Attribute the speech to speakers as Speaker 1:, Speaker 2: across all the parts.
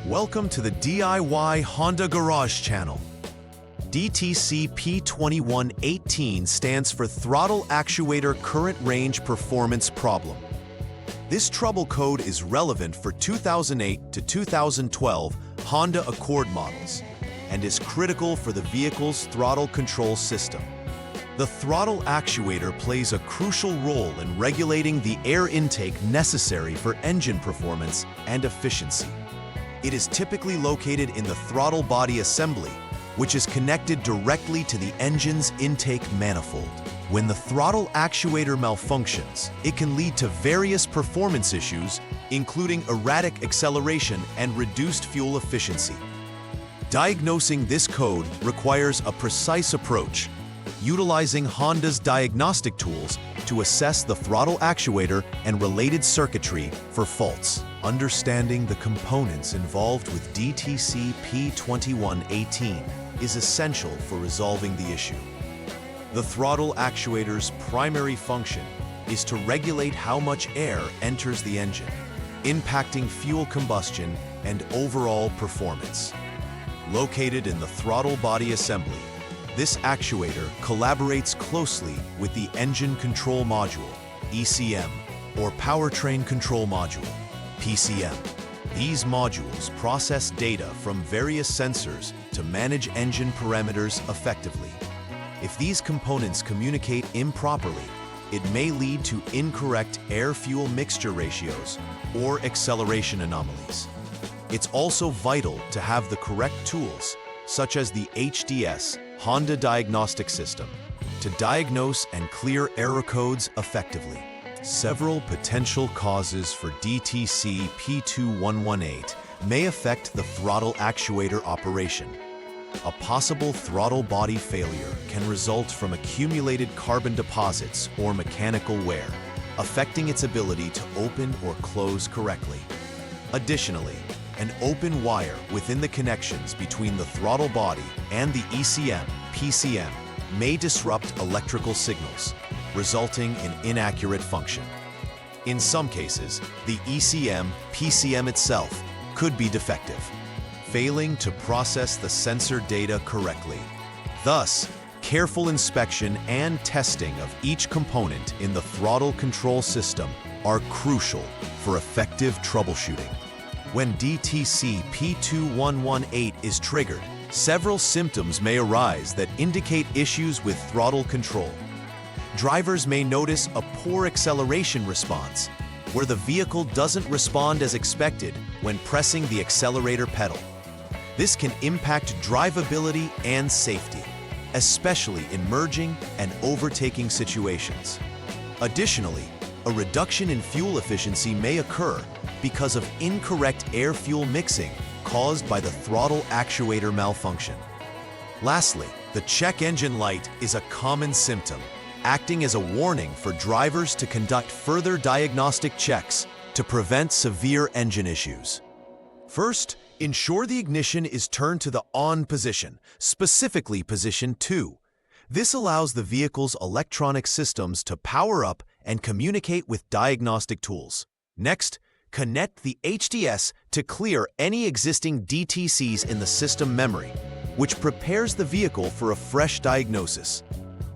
Speaker 1: Welcome to the DIY Honda Garage channel. DTC P2118 stands for Throttle Actuator Current Range Performance Problem. This trouble code is relevant for 2008 to 2012 Honda Accord models and is critical for the vehicle's throttle control system. The throttle actuator plays a crucial role in regulating the air intake necessary for engine performance and efficiency. It is typically located in the throttle body assembly, which is connected directly to the engine's intake manifold. When the throttle actuator malfunctions, it can lead to various performance issues, including erratic acceleration and reduced fuel efficiency. Diagnosing this code requires a precise approach, utilizing Honda's diagnostic tools to assess the throttle actuator and related circuitry for faults. Understanding the components involved with DTC P2118 is essential for resolving the issue. The throttle actuator's primary function is to regulate how much air enters the engine, impacting fuel combustion and overall performance. Located in the throttle body assembly, this actuator collaborates closely with the Engine Control Module, ECM, or Powertrain Control Module, PCM. These modules process data from various sensors to manage engine parameters effectively. If these components communicate improperly, it may lead to incorrect air-fuel mixture ratios or acceleration anomalies. It's also vital to have the correct tools, such as the HDS, Honda Diagnostic System, to diagnose and clear error codes effectively. Several potential causes for DTC P2118 may affect the throttle actuator operation. A possible throttle body failure can result from accumulated carbon deposits or mechanical wear, affecting its ability to open or close correctly. Additionally, an open wire within the connections between the throttle body and the ECM, PCM may disrupt electrical signals, resulting in inaccurate function. In some cases, the ECM, PCM itself could be defective, failing to process the sensor data correctly. Thus, careful inspection and testing of each component in the throttle control system are crucial for effective troubleshooting. When DTC P2118 is triggered, several symptoms may arise that indicate issues with throttle control. Drivers may notice a poor acceleration response, where the vehicle doesn't respond as expected when pressing the accelerator pedal. This can impact drivability and safety, especially in merging and overtaking situations. Additionally, a reduction in fuel efficiency may occur because of incorrect air-fuel mixing caused by the throttle actuator malfunction. Lastly, the check engine light is a common symptom, acting as a warning for drivers to conduct further diagnostic checks to prevent severe engine issues. First, ensure the ignition is turned to the on position, specifically position 2. This allows the vehicle's electronic systems to power up and communicate with diagnostic tools. Next, connect the HDS to clear any existing DTCs in the system memory, which prepares the vehicle for a fresh diagnosis.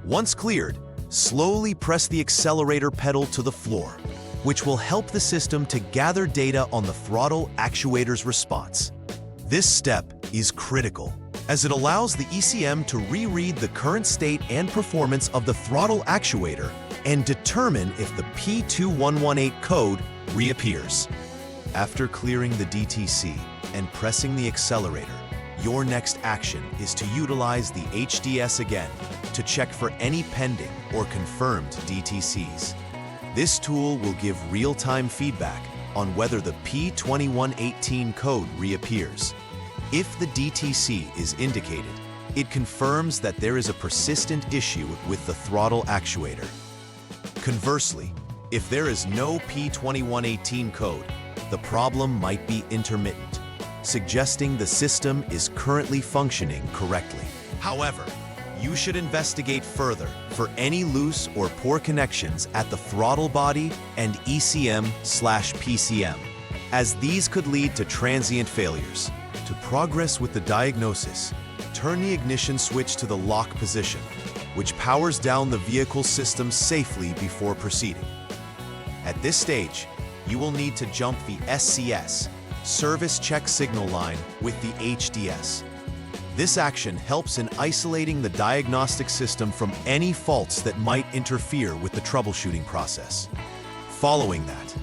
Speaker 1: Once cleared, slowly press the accelerator pedal to the floor, which will help the system to gather data on the throttle actuator's response. This step is critical, as it allows the ECM to reread the current state and performance of the throttle actuator and determine if the P2118 code reappears. After clearing the DTC and pressing the accelerator, your next action is to utilize the HDS again to check for any pending or confirmed DTCs. This tool will give real-time feedback on whether the P2118 code reappears. If the DTC is indicated, it confirms that there is a persistent issue with the throttle actuator. Conversely, if there is no P2118 code, the problem might be intermittent, suggesting the system is currently functioning correctly. However, you should investigate further for any loose or poor connections at the throttle body and ECM/PCM. as these could lead to transient failures. To progress with the diagnosis, turn the ignition switch to the lock position, which powers down the vehicle system safely before proceeding. At this stage, you will need to jump the SCS, Service Check Signal line, with the HDS. This action helps in isolating the diagnostic system from any faults that might interfere with the troubleshooting process. Following that,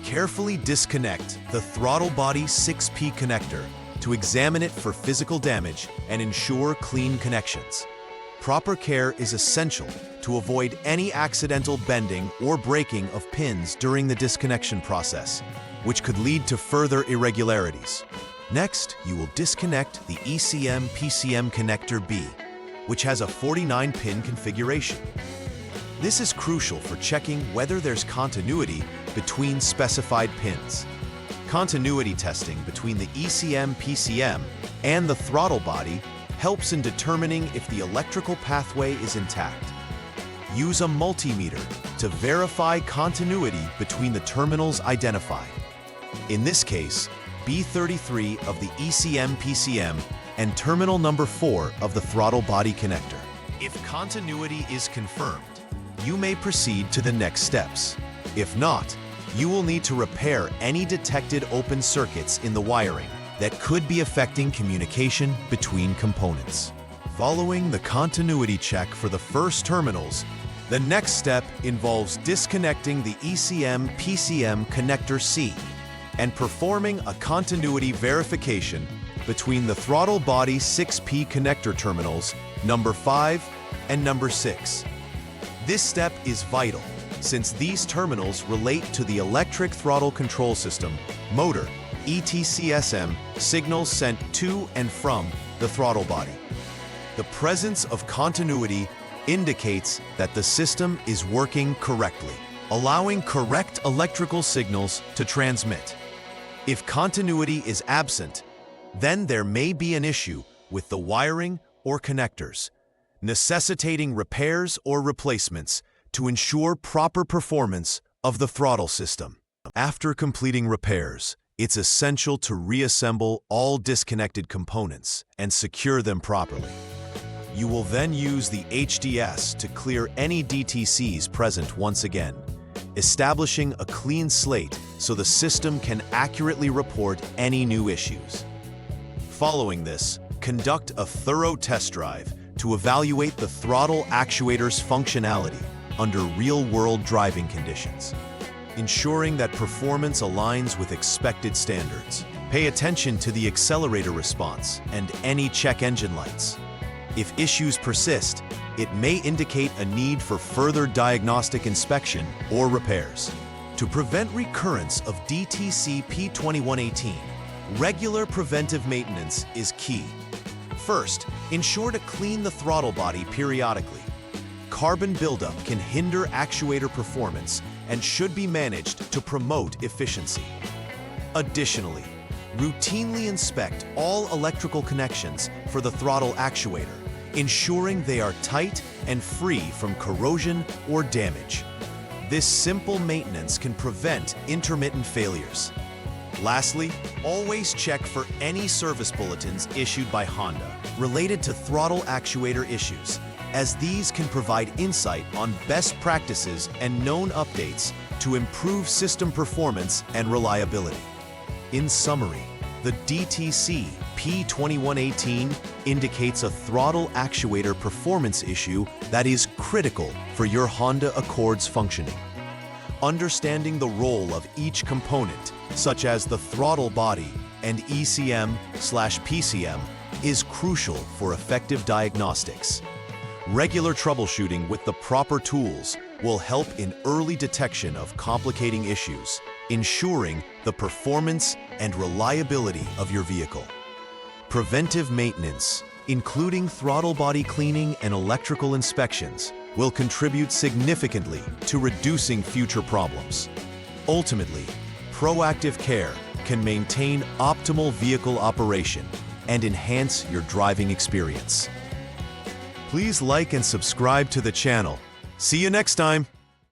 Speaker 1: carefully disconnect the throttle body 6P connector to examine it for physical damage and ensure clean connections. Proper care is essential to avoid any accidental bending or breaking of pins during the disconnection process, which could lead to further irregularities. Next, you will disconnect the ECM-PCM connector B, which has a 49-pin configuration. This is crucial for checking whether there's continuity between specified pins. Continuity testing between the ECM-PCM and the throttle body helps in determining if the electrical pathway is intact. Use a multimeter to verify continuity between the terminals identified. In this case, B33 of the ECM-PCM and terminal number 4 of the throttle body connector. If continuity is confirmed, you may proceed to the next steps. If not, you will need to repair any detected open circuits in the wiring that could be affecting communication between components. Following the continuity check for the first terminals, the next step involves disconnecting the ECM-PCM connector C and performing a continuity verification between the throttle body 6P connector terminals number 5 and number 6. This step is vital since these terminals relate to the electric throttle control system, motor, ETCSM, signals sent to and from the throttle body. The presence of continuity indicates that the system is working correctly, allowing correct electrical signals to transmit. If continuity is absent, then there may be an issue with the wiring or connectors, necessitating repairs or replacements to ensure proper performance of the throttle system. After completing repairs, it's essential to reassemble all disconnected components and secure them properly. You will then use the HDS to clear any DTCs present once again, establishing a clean slate so the system can accurately report any new issues. Following this, conduct a thorough test drive to evaluate the throttle actuator's functionality under real-world driving conditions, ensuring that performance aligns with expected standards. Pay attention to the accelerator response and any check engine lights. If issues persist, it may indicate a need for further diagnostic inspection or repairs. To prevent recurrence of DTC P2118, regular preventive maintenance is key. First, ensure to clean the throttle body periodically. Carbon buildup can hinder actuator performance and should be managed to promote efficiency. Additionally, routinely inspect all electrical connections for the throttle actuator, ensuring they are tight and free from corrosion or damage. This simple maintenance can prevent intermittent failures. Lastly, always check for any service bulletins issued by Honda related to throttle actuator issues, as these can provide insight on best practices and known updates to improve system performance and reliability. In summary, the DTC P2118 indicates a throttle actuator performance issue that is critical for your Honda Accord's functioning. Understanding the role of each component, such as the throttle body and ECM/PCM, is crucial for effective diagnostics. Regular troubleshooting with the proper tools will help in early detection of complicating issues, ensuring the performance and reliability of your vehicle. Preventive maintenance, including throttle body cleaning and electrical inspections, will contribute significantly to reducing future problems. Ultimately, proactive care can maintain optimal vehicle operation and enhance your driving experience. Please like and subscribe to the channel. See you next time!